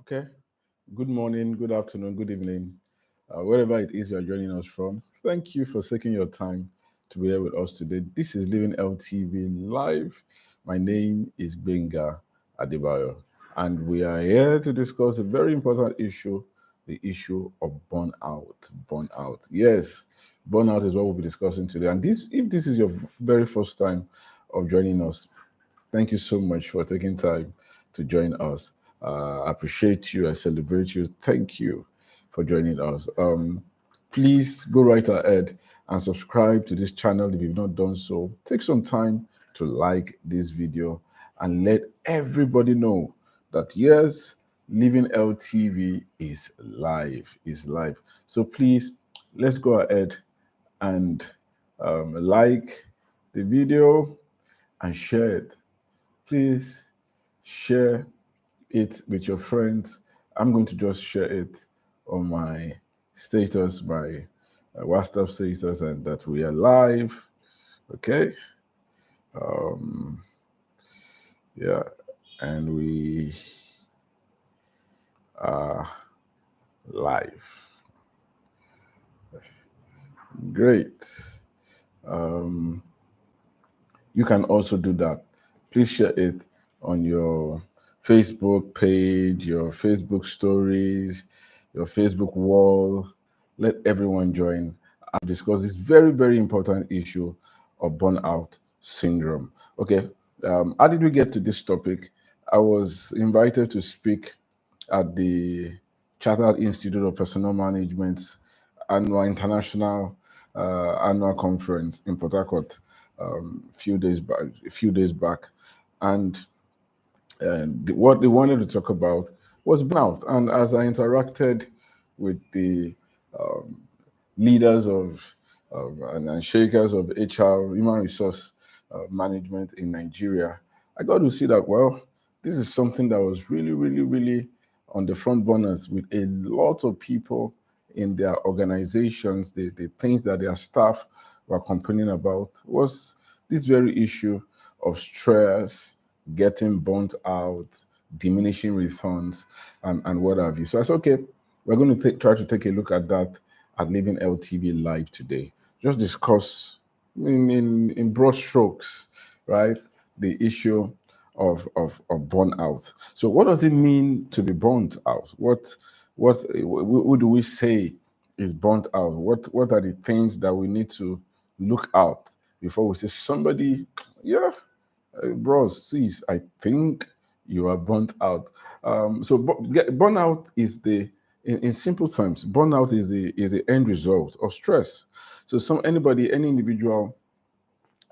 Okay. Good morning, good afternoon, good evening, wherever it is you're joining us from. Thank you for taking your time to be here with us today. This is Living LTV Live. My name is Benga Adebayo, and we are here to discuss a very important issue, the issue of burnout. Burnout. Yes, burnout is what we'll be discussing today. And if this is your very first time of joining us, thank you so much for taking time to join us. I appreciate you. I celebrate you. Thank you for joining us. Please go right ahead and subscribe to this channel if you've not done so. Take some time to like this video and let everybody know that yes, Living LTV is live. Is live. So please, let's go ahead and like the video and share it. Please share it with your friends. I'm going to just share it on my status, my WhatsApp status, and that we are live. Okay. Um, yeah, and we are live. Great. Um, you can also do that. Please share it on your Facebook page, your Facebook stories, your Facebook wall. Let everyone join and discuss this very, very important issue of burnout syndrome. Okay, how did we get to this topic? I was invited to speak at the Chartered Institute of Personnel Management's annual international annual conference in Port Harcourt a few days back, and what they wanted to talk about was burnout. And as I interacted with the um, leaders and shakers of HR, human resource management in Nigeria, I got to see that, well, this is something that was really, really, really on the front burners with a lot of people in their organizations. The things that their staff were complaining about was this very issue of stress, getting burnt out, diminishing returns, and what have you. So I said, okay, we're going to try to take a look at that at Living LTV Live today. Just discuss in broad strokes, right, the issue of burnout. So what does it mean to be burnt out? What do we say is burnt out? What are the things that we need to look out before we say somebody, yeah, bros, sis, I think you are burnt out. Burnout is in simple terms, burnout is the end result of stress. So any individual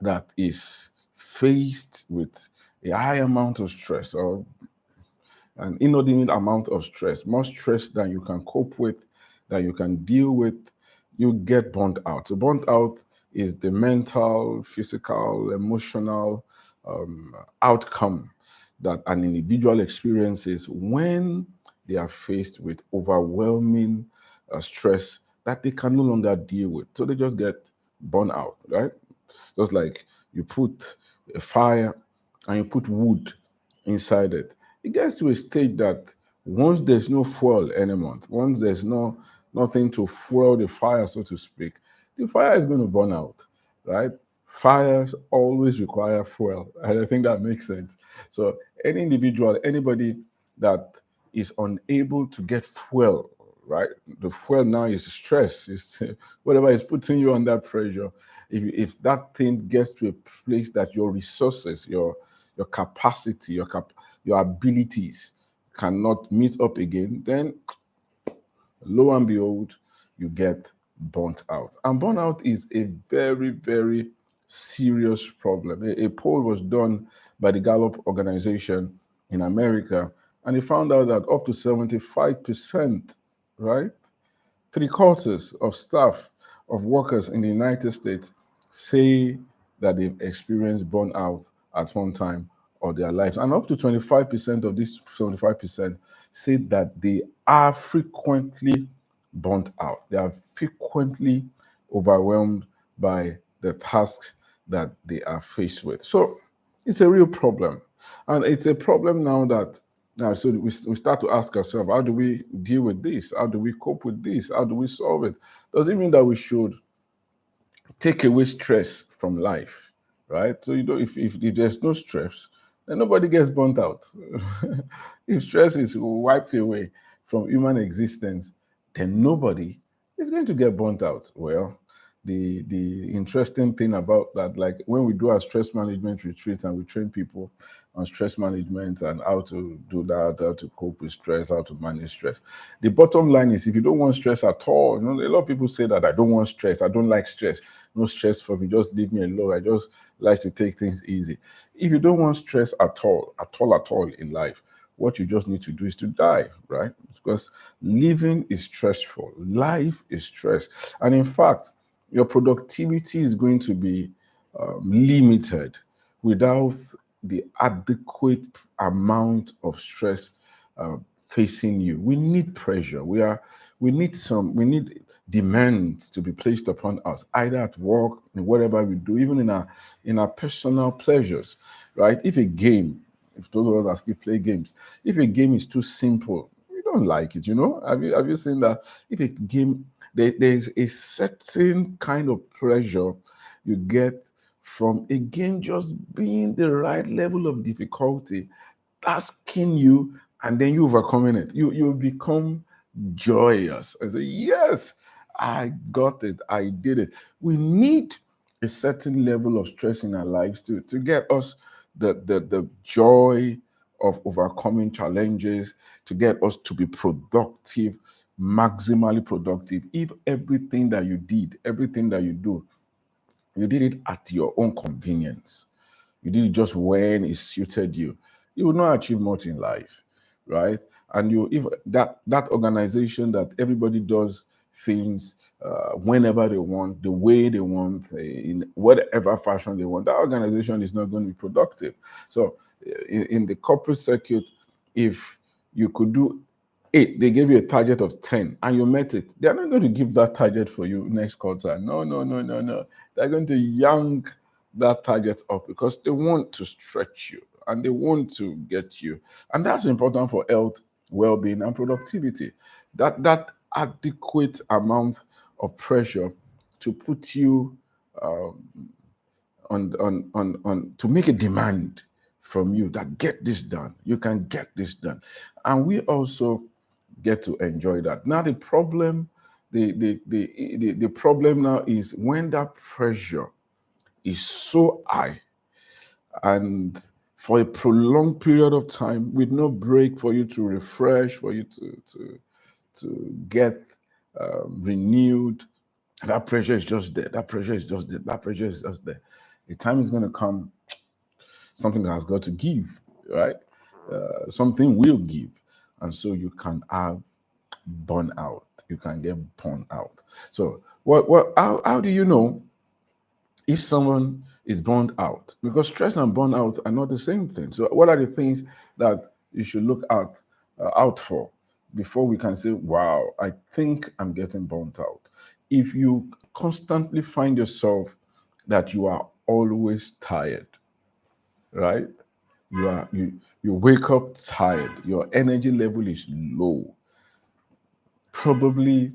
that is faced with a high amount of stress or an inordinate amount of stress, more stress than you can cope with, that you can deal with, you get burnt out. So burnt out is the mental, physical, emotional outcome that an individual experiences when they are faced with overwhelming stress that they can no longer deal with. So they just get burnt out, right? Just like you put a fire and you put wood inside it. It gets to a stage that once there's no fuel anymore, once there's nothing to fuel the fire, so to speak, the fire is going to burn out, right? Fires always require fuel, and I think that makes sense. So any individual, anybody that is unable to get fuel, right? The fuel now is stress. It's whatever is putting you under pressure. If that thing gets to a place that your resources, your capacity, your abilities cannot meet up again, then lo and behold, you get burnt out. And burnout is a very, very serious problem. A poll was done by the Gallup organization in America, and they found out that up to 75%, right? Three quarters of staff of workers in the United States say that they've experienced burnout at one time of their lives. And up to 25% of these 75% say that they are frequently burnt out. They are frequently overwhelmed by the tasks that they are faced with. So it's a real problem. And it's a problem now that Now, so we start to ask ourselves, how do we deal with this? How do we cope with this? How do we solve it? Does it mean that we should take away stress from life, right? So you know, if there's no stress, then nobody gets burnt out. If stress is wiped away from human existence, then nobody is going to get burnt out. Well, the interesting thing about that, like when we do our stress management retreat and we train people on stress management and how to do that, how to cope with stress, how to manage stress. The bottom line is, if you don't want stress at all, you know, a lot of people say that I don't want stress, I don't like stress, no stress for me, just leave me alone. I just like to take things easy. If you don't want stress at all, at all in life, what you just need to do is to die, right? Because living is stressful, life is stress. And in fact, your productivity is going to be limited without the adequate amount of stress uh, facing you. We need pressure. We need demands to be placed upon us, either at work, in whatever we do, even in our personal pleasures, right? If those of us that still play games, if a game is too simple, we don't like it. You know, have you seen that? If a game there's a certain kind of pleasure you get from a game just being the right level of difficulty, asking you, and then you overcoming it. You become joyous. I say, yes, I got it. I did it. We need a certain level of stress in our lives to get us the joy of overcoming challenges, to get us to be productive, maximally productive. If everything that you did, everything that you do, you did it at your own convenience, you did it just when it suited you, you will not achieve much in life, right? And you, if that organization that everybody does things whenever they want, the way they want, in whatever fashion they want, that organization is not going to be productive. So, in the corporate circuit, if you could do 8, they gave you a target of 10 and you met it, they're not going to give that target for you next quarter. No, no, no, no, no. They're going to yank that target up because they want to stretch you and they want to get you. And that's important for health, well-being, and productivity. That adequate amount of pressure to put you um, on to make a demand from you that get this done. You can get this done. And we also get to enjoy that. Now the problem now is when that pressure is so high and for a prolonged period of time with no break for you to refresh, for you to get renewed. That pressure is just there. That pressure is just there. That pressure is just there. The time is going to come, something has got to give, right? Something will give. And so you can have burnout. You can get burned out. So how do you know if someone is burned out? Because stress and burnout are not the same thing. So what are the things that you should look out for before we can say, wow, I think I'm getting burnt out? If you constantly find yourself that you are always tired, right? You wake up tired, your energy level is low. Probably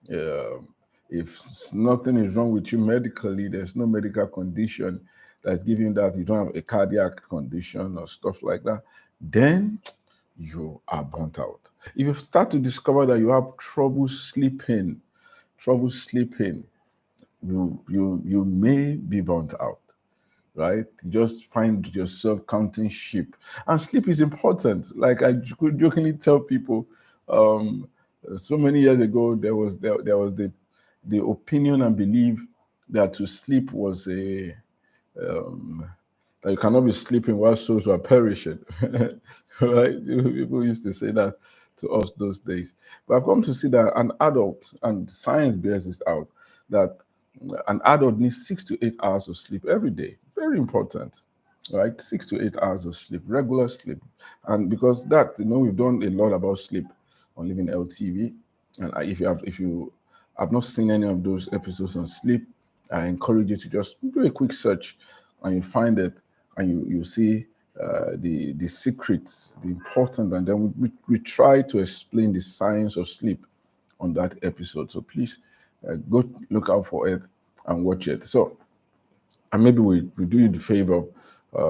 if nothing is wrong with you medically, there's no medical condition that's giving that, you don't have a cardiac condition or stuff like that, then you are burnt out. If you start to discover that you have trouble sleeping, you may be burnt out, right? You just find yourself counting sheep. And sleep is important. Like I jokingly tell people, um, so many years ago, there was the opinion and belief that to sleep was a um, that you cannot be sleeping while souls were perishing. Right? People used to say that to us those days. But I've come to see that an adult, and science bears this out, that an adult needs 6 to 8 hours of sleep every day. Very important, right? 6 to 8 hours of sleep, regular sleep. And because that, we've done a lot about sleep on Living LTV. And if you have not seen any of those episodes on sleep, I encourage you to just do a quick search and you find it and you see the secrets, the important, and then we try to explain the science of sleep on that episode. So please go look out for it and watch it. So, and maybe we do you the favor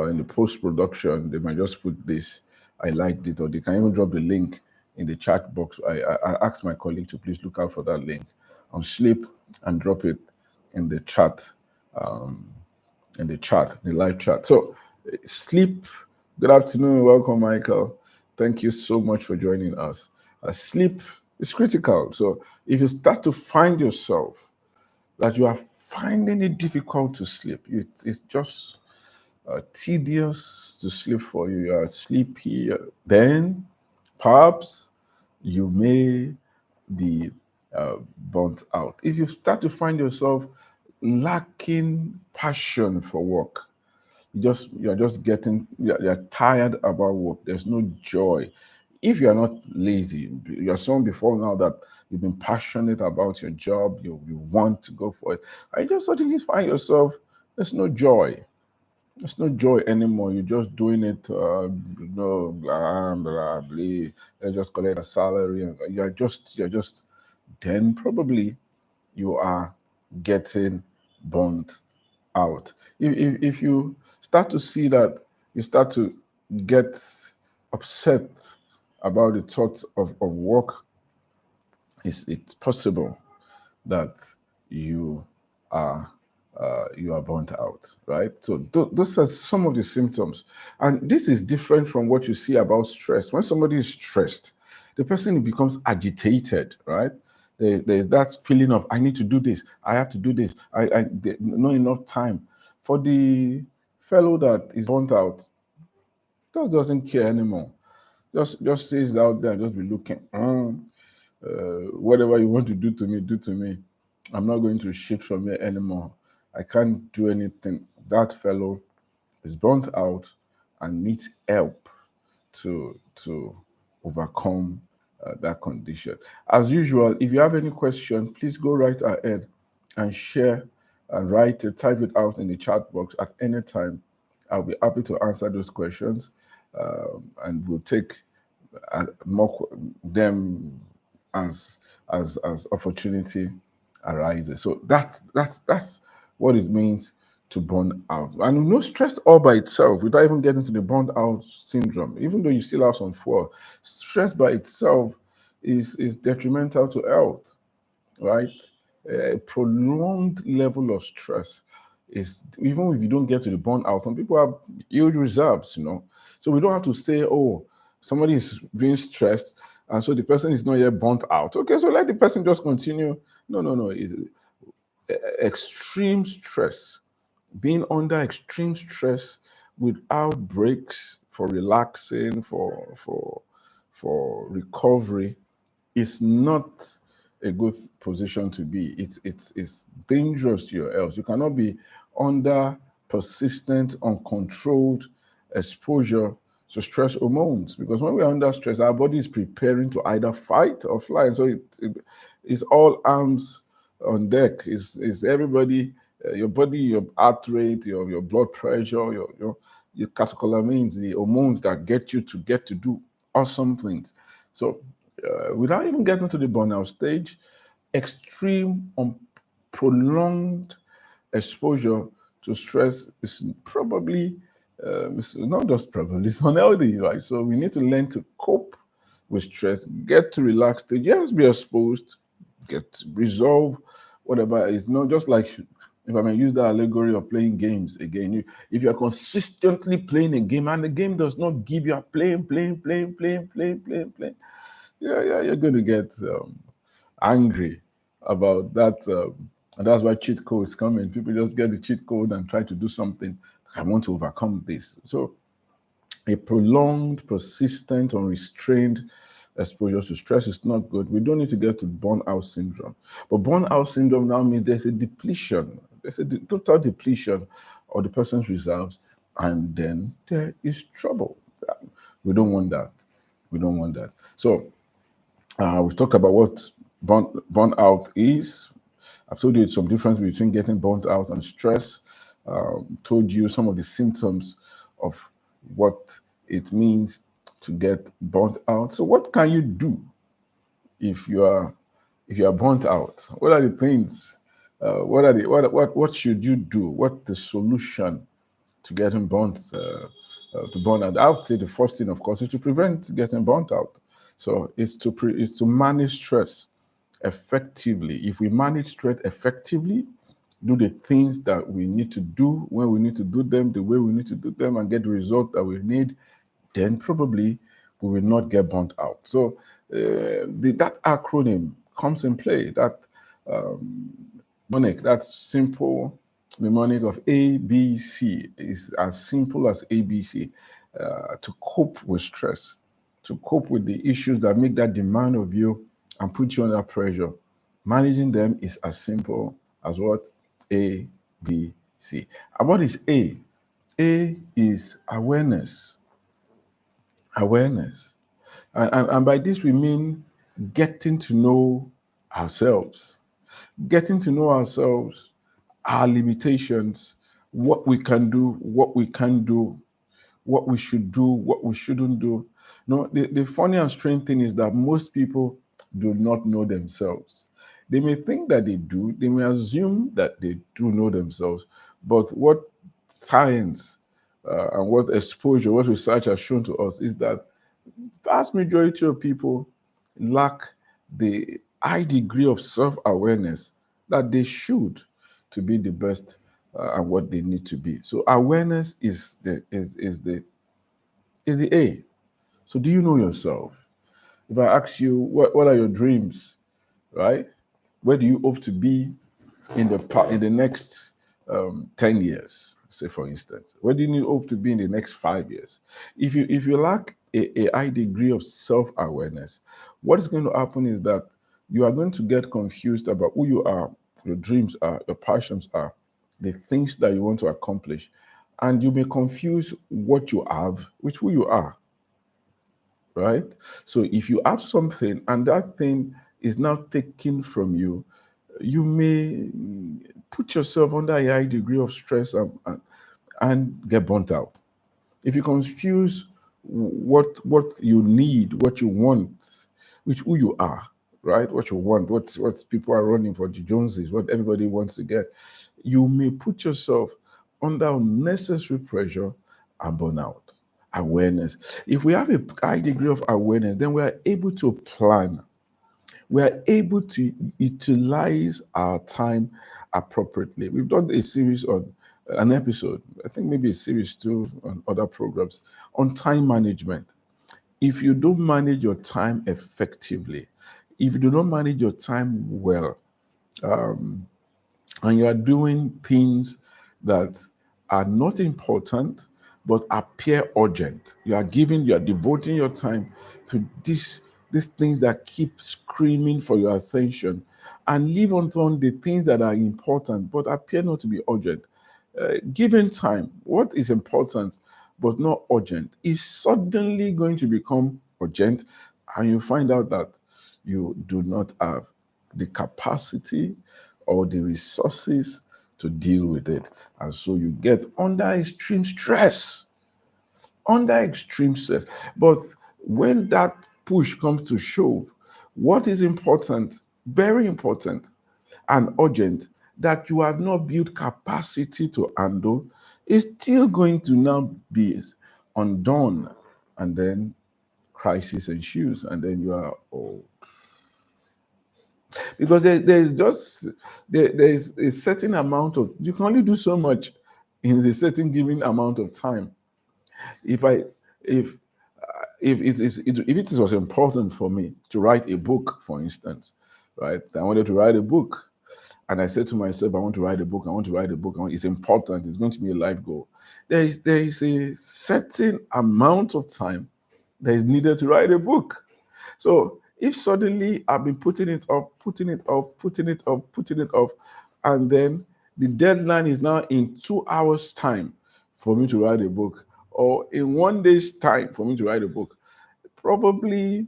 in the post production. They might just put this, I liked it, or they can even drop the link in the chat box. I asked my colleague to please look out for that link on sleep and drop it in the chat, um, the live chat. So, sleep. Good afternoon, welcome, Michael. Thank you so much for joining us. Sleep is critical. So, if you start to find yourself that you are finding it difficult to sleep, it's just tedious to sleep for you, you are sleepy, then perhaps you may be burnt out. If you start to find yourself lacking passion for work, you're tired about work, there's no joy. If you're not lazy, you're someone before now that you've been passionate about your job, you want to go for it, and you just suddenly find yourself there's no joy. There's no joy anymore. You're just doing it, blah, blah, blah. Let's just collect a salary, and you're just. Then probably you are getting burnt out. If you start to see that, you start to get upset about the thoughts of work, it's possible that you are you are burnt out, right? So those are some of the symptoms, and this is different from what you see about stress. When somebody is stressed, the person becomes agitated, right? There's that feeling of I need to do this, I have to do this, not enough time. For the fellow that is burnt out, just doesn't care anymore. Just stays out there and just be looking. Whatever you want to do to me, do to me. I'm not going to shift from here anymore. I can't do anything. That fellow is burnt out and needs help to overcome that condition. As usual, if you have any question, please go right ahead and share and write it, type it out in the chat box at any time. I'll be happy to answer those questions, and we'll take more them as opportunity arises. So that's what it means to burn out. And no stress all by itself, without even getting to the burnt out syndrome, even though you still have some fuel, stress by itself is detrimental to health, right? A prolonged level of stress is, even if you don't get to the burnout, some people have huge reserves, So we don't have to say, oh, somebody is being stressed, and so the person is not yet burnt out. Okay, so let the person just continue. No. It's extreme stress, being under extreme stress without breaks for relaxing, for recovery, is not a good position to be. It's dangerous to your health. You cannot be under persistent, uncontrolled exposure to stress hormones, because when we're under stress, our body is preparing to either fight or fly. So it's all arms on deck. Is everybody, your body, your heart rate, your blood pressure, your catecholamines, the hormones that get you to do awesome things. So without even getting to the burnout stage, extreme prolonged exposure to stress is probably, it's not just probably, it's unhealthy, right? So we need to learn to cope with stress, get to relax stage, just be exposed, get resolve whatever. It's not just like, if I may use that allegory of playing games again, if you're consistently playing a game and the game does not give you a playing, you're going to get angry about that. And that's why cheat codes come in. People just get the cheat code and try to do something. I want to overcome this. So a prolonged, persistent, unrestrained exposure to stress is not good. We don't need to get to burnout syndrome. But burnout syndrome now means there's a depletion. There's a total depletion of the person's reserves, and then there is trouble. We don't want that. We don't want that. So we've talked about what burnout is. I've told you some difference between getting burnt out and stress. Told you some of the symptoms of what it means to get burnt out. So what can you do if you are burnt out? What are the things? What should you do? What's the solution to getting to burn out? I would say the first thing, of course, is to prevent getting burnt out. So it's to manage stress effectively. If we manage stress effectively, do the things that we need to do when we need to do them, the way we need to do them, and get the result that we need, then probably we will not get burnt out. So that acronym comes in play. That mnemonic, that simple mnemonic of ABC is as simple as ABC to cope with stress, to cope with the issues that make that demand of you and put you under pressure. Managing them is as simple as what? A, B, C. And what is A? A is awareness. Awareness. And by this we mean getting to know ourselves. Getting to know ourselves, our limitations, what we can do, what we can't do, what we should do, what we shouldn't do. No, the funny and strange thing is that most people do not know themselves. They may think that they do, they may assume that they do know themselves, but what science and what exposure, what research has shown to us is that vast majority of people lack the high degree of self-awareness that they should to be the best and what they need to be. So awareness is the A. So do you know yourself? If I ask you what are your dreams, right? Where do you hope to be in the next 10 years, say for instance? Where do you hope to be in the next 5 years? If you lack a high degree of self-awareness, what is going to happen is that you are going to get confused about who you are, your dreams are, your passions are, the things that you want to accomplish. And you may confuse what you have with who you are, right? So if you have something and that thing is now taken from you, you may put yourself under a high degree of stress and get burnt out. If you confuse what you need, what you want, with who you are, right? What you want, what people are running for, the Joneses, what everybody wants to get, you may put yourself under unnecessary pressure and burnout. Awareness. If we have a high degree of awareness, then we are able to plan. We are able to utilize our time appropriately. We've done a series on an episode, I think maybe a series too on other programs on time management. If you don't manage your time effectively, if you do not manage your time well, um, and you are doing things that are not important but appear urgent. You are devoting your time to these things that keep screaming for your attention, and leave undone the things that are important but appear not to be urgent. Given time, what is important but not urgent is suddenly going to become urgent, and you find out that you do not have the capacity or the resources to deal with it. And so you get under extreme stress. Under extreme stress. But when that push comes to shove, what is important, very important and urgent, that you have not built capacity to handle, is still going to now be undone. And then crisis ensues, and then you are, oh, because there's a certain amount of, you can only do so much in a certain given amount of time. If I if if it was important for me to write a book, for instance, right? I wanted to write a book, and I said to myself, I want to write a book. I want to write a book. It's important. It's going to be a life goal. There is a certain amount of time that is needed to write a book. So if suddenly I've been putting it off, putting it off, putting it off, putting it off, and then the deadline is now in 2 hours' time for me to write a book, or in one day's time for me to write a book, probably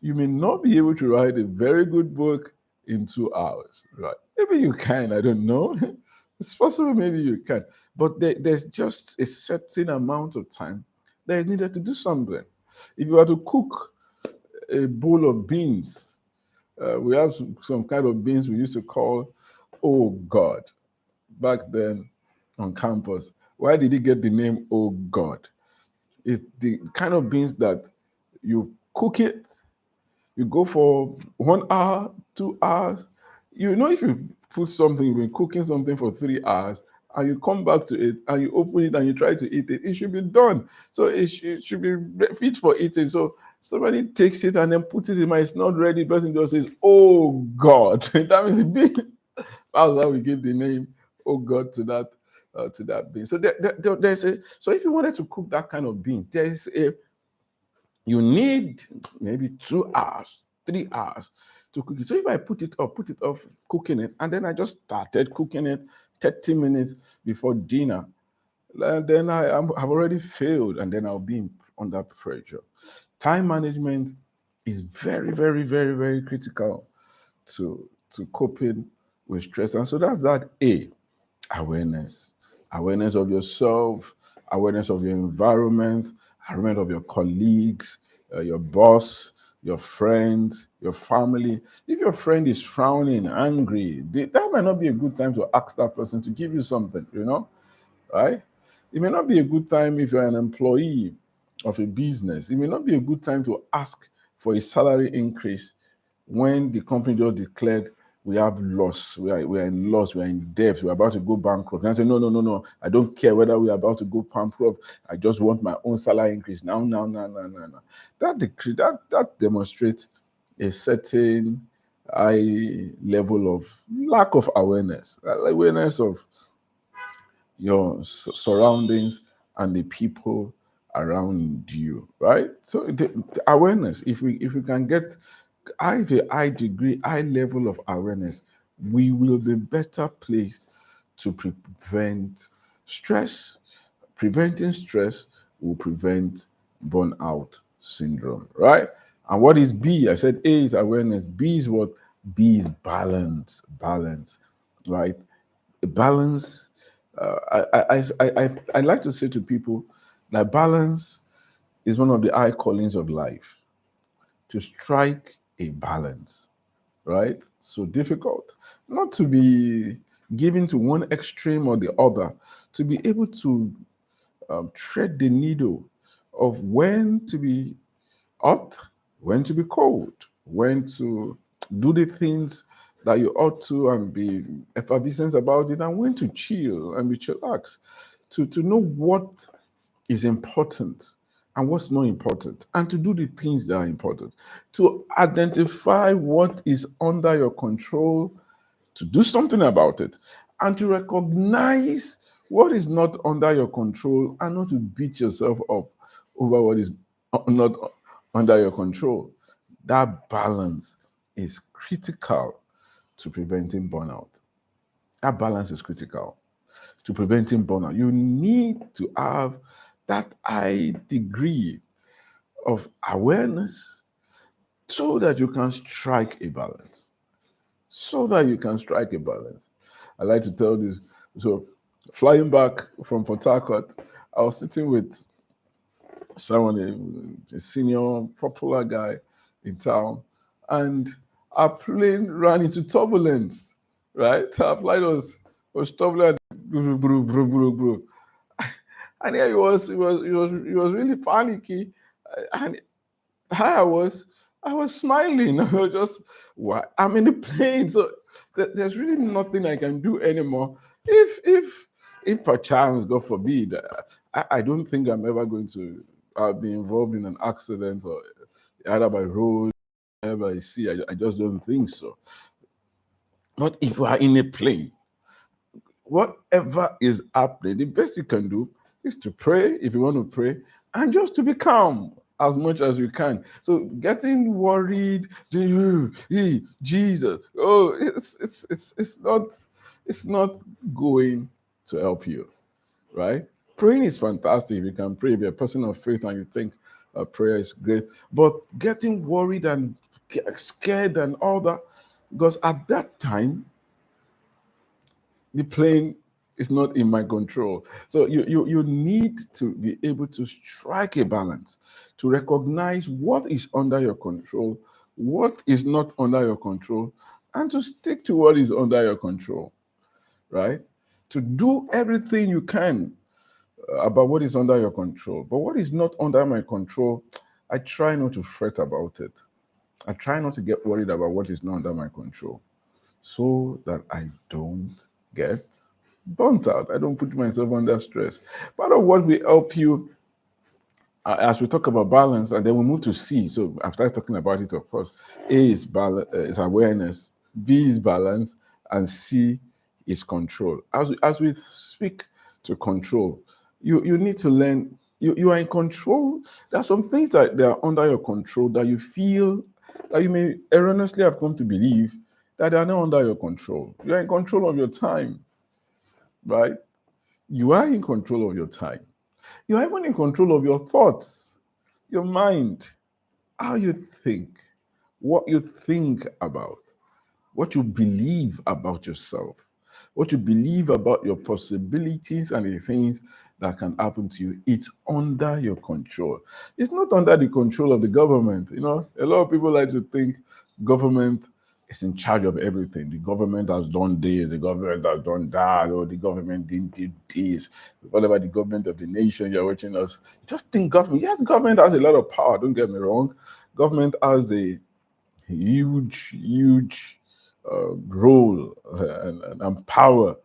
you may not be able to write a very good book in 2 hours, right? Maybe you can, I don't know. It's possible, maybe you can. But there's just a certain amount of time that is needed to do something. If you are to cook a bowl of beans, we have some kind of beans we used to call, oh God, back then on campus. Why did he get the name oh God? It's the kind of beans that you cook it, you go for 1 hour, 2 hours. You know, if you put something, you've been cooking something for 3 hours, and you come back to it and you open it and you try to eat it, it should be done. So it should be fit for eating. So somebody takes it and then puts it in my, it's not ready. The person just says, oh God. That means that's how we give the name, oh God, to that bean. So there's a, so if you wanted to cook that kind of beans, there's a, you need maybe 2 hours, 3 hours to cook it. So if I put it off cooking it, and then I just started cooking it 30 minutes before dinner, and then I've already failed, and then I'll be under pressure. Time management is very, very, very, very critical to coping with stress. And so that's that A, awareness. Awareness of yourself, awareness of your environment, awareness of your colleagues, your boss, your friends, your family. If your friend is frowning, angry, that might not be a good time to ask that person to give you something, right? It may not be a good time if you're an employee of a business. It may not be a good time to ask for a salary increase when the company just declared we have loss, we are in loss, we are in debt, we're about to go bankrupt. And I say, no, I don't care whether we're about to go bankrupt. I just want my own salary increase now. That demonstrates a certain high level of lack of awareness of your surroundings and the people around you, right? So the awareness, if we can get a high degree, high level of awareness, we will be better placed to prevent stress. Preventing stress will prevent burnout syndrome, right? And what is B? I said A is awareness. B is what? B is balance. Balance, right? Balance. I like to say to people that balance is one of the high callings of life. To strike a balance, right? So difficult. Not to be given to one extreme or the other, to be able to thread the needle of when to be hot, when to be cold, when to do the things that you ought to and be effervescent about it, and when to chill and be chillax. To know what is important and what's not important, and to do the things that are important, to identify what is under your control, to do something about it, and to recognize what is not under your control and not to beat yourself up over what is not under your control. That balance is critical to preventing burnout. That balance is critical to preventing burnout. You need to have that high degree of awareness so that you can strike a balance. So that you can strike a balance. I like to tell this. So, flying back from Port Harcourt, I was sitting with someone, a senior, popular guy in town, and our plane ran into turbulence. Right, our flight was turbulent, bro, bro, bro, bro, bro. And yeah, he was really panicky, and I was smiling. I was just, what? I'm in the plane, so there's really nothing I can do anymore. If perchance, God forbid, I don't think I'm ever going to be involved in an accident or either by road, or by sea. I just don't think so. But if you are in a plane, whatever is happening, the best you can do is to pray if you want to pray, and just to be calm as much as you can. So getting worried, Jesus, oh, it's not going to help you, right? Praying is fantastic. If you can pray, if you're a person of faith and you think prayer is great, but getting worried and scared and all that, because at that time the plane It's not in my control. So you need to be able to strike a balance, to recognize what is under your control, what is not under your control, and to stick to what is under your control, right? To do everything you can about what is under your control. But what is not under my control, I try not to fret about it. I try not to get worried about what is not under my control so that I don't get burnt out. I don't put myself under stress. Part of what will help you as we talk about balance, and then we move to C. So after talking about it, of course, A is balance, is awareness, B is balance, and C is control. As we speak to control, you need to learn. You are in control. There are some things that they are under your control that you feel that you may erroneously have come to believe that they are not under your control. You are in control of your time, right? You are in control of your time. You are even in control of your thoughts, your mind, how you think, what you think about, what you believe about yourself, what you believe about your possibilities and the things that can happen to you. It's under your control. It's not under the control of the government. You know, a lot of people like to think government is in charge of everything. The government has done this, the government has done that, or the government didn't do this. Whatever the government of the nation you're watching us, just think government. Yes, government has a lot of power, don't get me wrong. Government has a huge role and power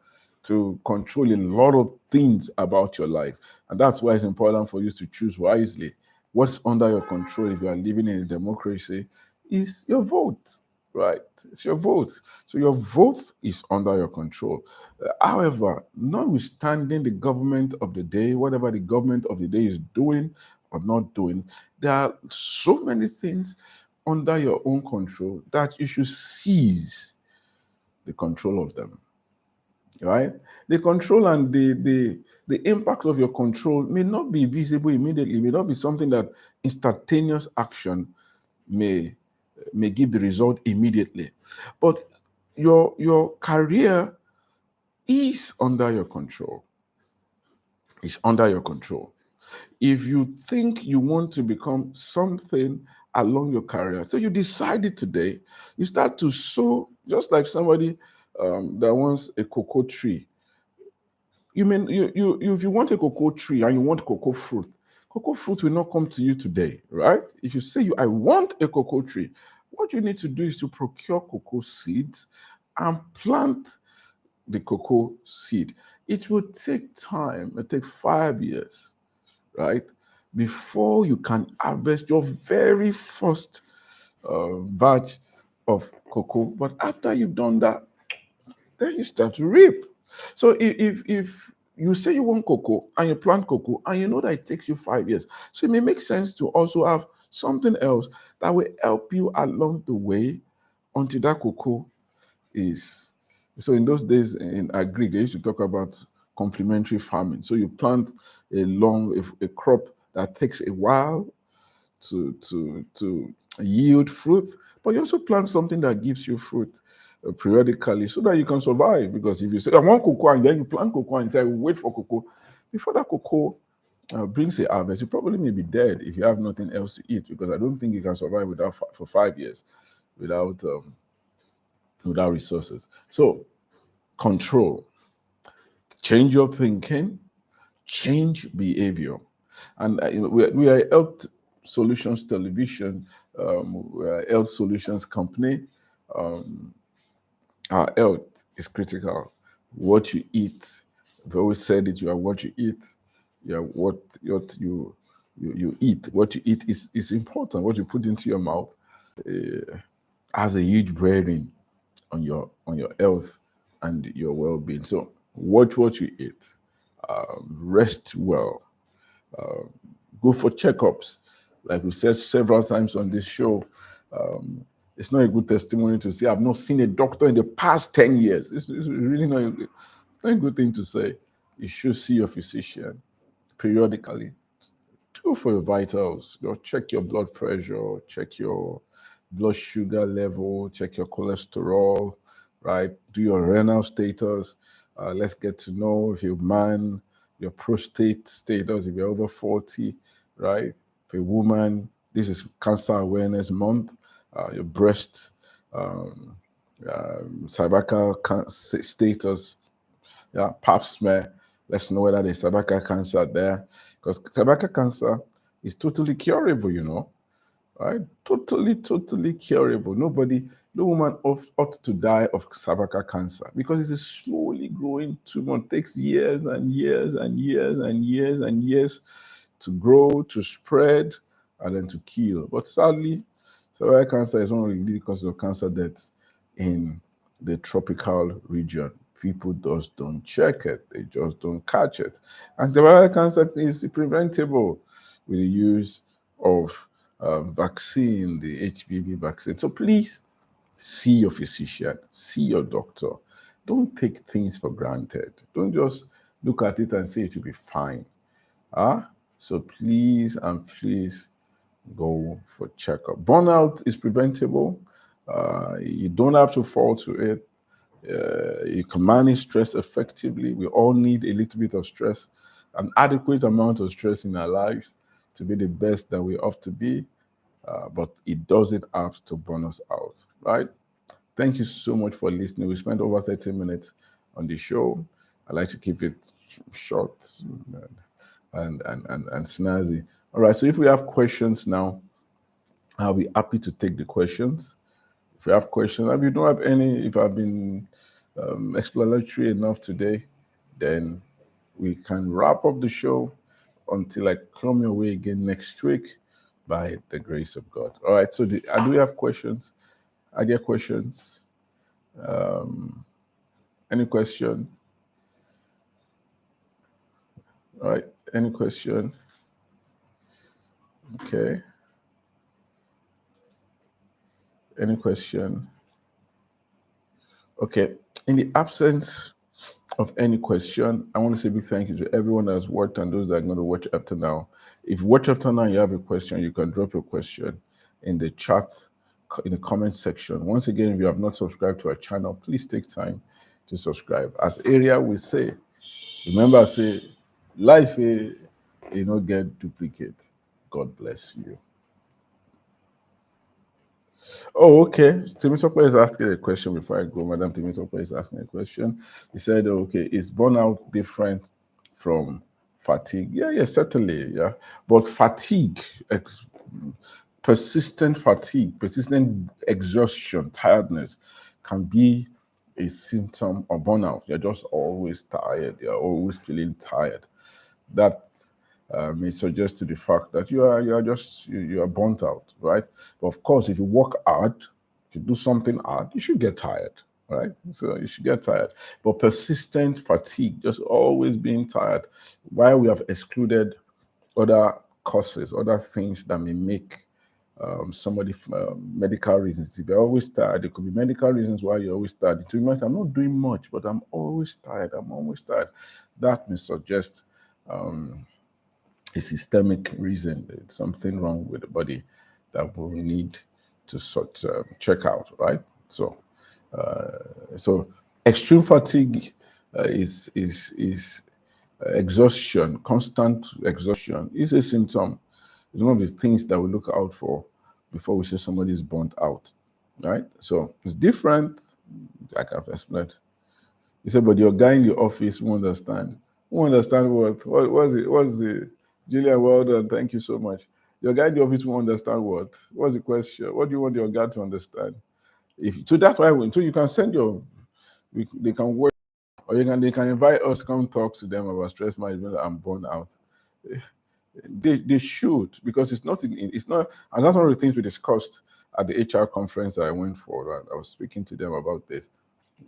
to control a lot of things about your life. And that's why it's important for you to choose wisely. What's under your control if you are living in a democracy is your vote, right? It's your vote. So your vote is under your control. However, notwithstanding the government of the day, whatever the government of the day is doing or not doing, there are so many things under your own control that you should seize the control of them, right? The control and the impact of your control may not be visible immediately, may not be something that instantaneous action may give the result immediately, but your career is under your control. It's under your control. If you think you want to become something along your career, so you decided today, you start to sow, just like somebody that wants a cocoa tree. You mean you if you want a cocoa tree and you want cocoa fruit will not come to you today, right? If you say I want a cocoa tree, what you need to do is to procure cocoa seeds and plant the cocoa seed. It will take time. It take 5 years, right? Before you can harvest your very first batch of cocoa. But after you've done that, then you start to reap. So if you say you want cocoa and you plant cocoa and you know that it takes you 5 years, so it may make sense to also have something else that will help you along the way until that cocoa is. So in those days in agri, they used to talk about complementary farming. So you plant a crop that takes a while to yield fruit, but you also plant something that gives you fruit periodically so that you can survive. Because if you say I want cocoa and then you plant cocoa and say wait for cocoa, before that cocoa brings a harvest, you probably may be dead if you have nothing else to eat. Because I don't think you can survive without for 5 years without resources. So control, change your thinking, change behavior. And we are Health Solutions Television, we are a Health Solutions company. Um, our health is critical. What you eat, I've always said it, you are what you eat. You are what you eat. What you eat is important. What you put into your mouth has a huge bearing on your health and your well-being. So watch what you eat, rest well, go for checkups. Like we said several times on this show, it's not a good testimony to say I've not seen a doctor in the past 10 years. It's really not a good thing to say. You should see your physician periodically. Go for your vitals. Go check your blood pressure, check your blood sugar level, check your cholesterol, right? Do your renal status. Let's get to know if you're a man, your prostate status, if you're over 40, right? If you're a woman, this is Cancer Awareness Month. Your breast, um, cervical status, yeah, pap smear. Let's know whether there's cervical cancer there, because cervical cancer is totally curable, right? Totally curable. No woman ought to die of cervical cancer because it's a slowly growing tumor. It takes years and years and years and years and years to grow, to spread, and then to kill. But sadly, cervical cancer is one of the leading causes of cancer deaths in the tropical region. People just don't check it. They just don't catch it. And cervical cancer is preventable with the use of vaccine, the HPV vaccine. So please see your physician, see your doctor. Don't take things for granted. Don't just look at it and say it will be fine. So please and please go for checkup. Burnout is preventable. You don't have to fall to it. You can manage stress effectively. We all need a little bit of stress, an adequate amount of stress in our lives to be the best that we ought to be. But it doesn't have to burn us out, right? Thank you so much for listening. We spent over 30 minutes on the show. I like to keep it short and snazzy. All right, so if we have questions now, I'll be happy to take the questions. If you have questions, if you don't have any, if I've been explanatory enough today, then we can wrap up the show until I come your way again next week by the grace of God. All right, so do we have questions? Are there questions? Any question? All right, any question? Okay. Any question? Okay. In the absence of any question, I want to say a big thank you to everyone that has watched and those that are going to watch after now. If you watch after now and you have a question, you can drop your question in the chat, in the comment section. Once again, if you have not subscribed to our channel, please take time to subscribe. As Area will say, remember, I say, life, get duplicate. God bless you. Oh, okay. Timotokwe is asking a question before I go. Madam Timotokwe is asking a question. He said, okay, is burnout different from fatigue? Yeah, certainly. Yeah. But fatigue, persistent fatigue, persistent exhaustion, tiredness can be a symptom of burnout. You're just always tired. You're always feeling tired. That may suggest to the fact that you are burnt out, right? But of course, if you work hard, if you do something hard, you should get tired, right? So you should get tired. But persistent fatigue, just always being tired, while we have excluded other causes, other things that may make somebody medical reasons. If you're always tired, there could be medical reasons why you're always tired. It means I'm not doing much, but I'm always tired. I'm always tired. That may suggest a systemic reason. There's something wrong with the body that we need to check out, right? So extreme fatigue is exhaustion, constant exhaustion is a symptom. It's one of the things that we look out for before we say somebody is burnt out, right? So it's different, like I've explained. He said, but your guy in the office won't understand. Won't understand what's the Julian, well done. Thank you so much. Your guy in the office won't understand what? What's the question? What do you want your guy to understand? So that's why so you can send they can work, or they can invite us to come talk to them about stress management and burnout. They should, because it's not, and that's one of the things we discussed at the HR conference that I went for. And I was speaking to them about this.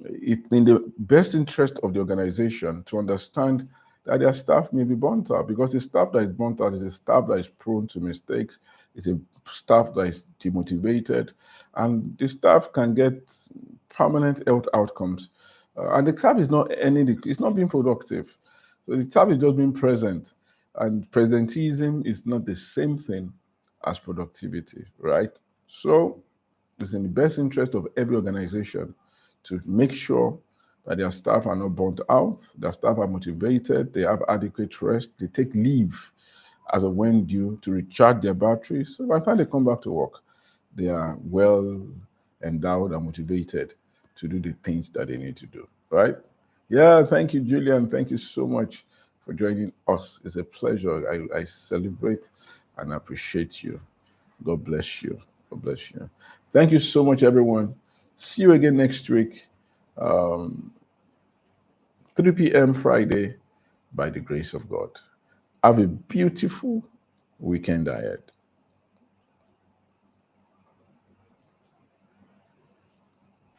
It's in the best interest of the organization to understand that their staff may be burnt out, because the staff that is burnt out is a staff that is prone to mistakes, it's a staff that is demotivated, and the staff can get permanent health outcomes. And the staff is it's not being productive. So the staff is just being present. And presenteeism is not the same thing as productivity, right? So it's in the best interest of every organization to make sure that their staff are not burnt out, their staff are motivated, they have adequate rest, they take leave as of when due to recharge their batteries. So by the time they come back to work, they are well endowed and motivated to do the things that they need to do, right? Yeah, thank you, Julian. Thank you so much for joining us. It's a pleasure. I celebrate and appreciate you. God bless you. God bless you. Thank you so much, everyone. See you again next week, 3 p.m. Friday, by the grace of God. Have a beautiful weekend ahead.